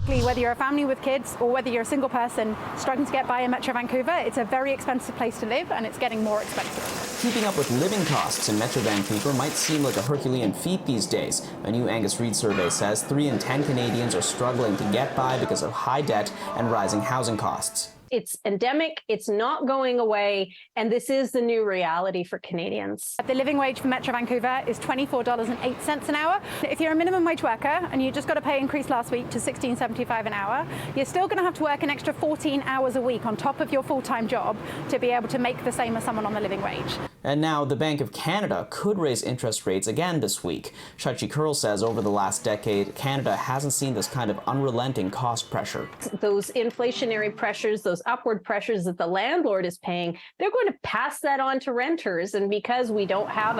Whether you're a family with kids or whether you're a single person struggling to get by in Metro Vancouver, it's a very expensive place to live, and it's getting more expensive. Keeping up with living costs in Metro Vancouver might seem like a Herculean feat these days. A new Angus Reid survey says 3 in 10 Canadians are struggling to get by because of high debt and rising housing costs. It's endemic, it's not going away, and this is the new reality for Canadians. The living wage for Metro Vancouver is $24.08 an hour. If you're a minimum wage worker and you just got a pay increase last week to $16.75 an hour, you're still going to have to work an extra 14 hours a week on top of your full-time job to be able to make the same as someone on the living wage. And now the Bank of Canada could raise interest rates again this week. Shachi Kurl says over the last decade, Canada hasn't seen this kind of unrelenting cost pressure. Those inflationary pressures, those upward pressures that the landlord is paying, they're going to pass that on to renters. And because we don't have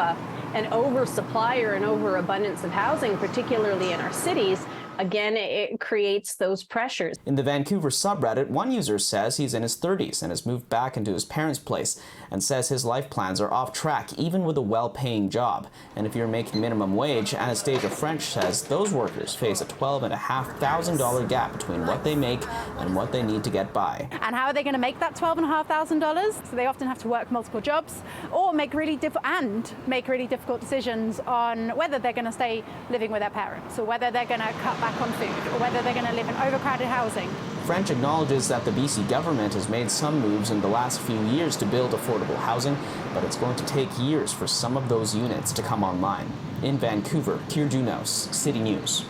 an oversupply or an overabundance of housing, particularly in our cities, again, it creates those pressures. In the Vancouver subreddit, one user says he's in his 30s and has moved back into his parents' place and says his life plans are off track even with a well-paying job. And if you're making minimum wage, Anastasia French says those workers face a $12,500 gap between what they make and what they need to get by. And how are they going to make that $12,500? So they often have to work multiple jobs or make really difficult decisions on whether they're going to stay living with their parents or whether they're going to cut back on food or whether they're going to live in overcrowded housing. French acknowledges that the BC government has made some moves in the last few years to build affordable housing, but it's going to take years for some of those units to come online. In Vancouver, Kier Junos, City News.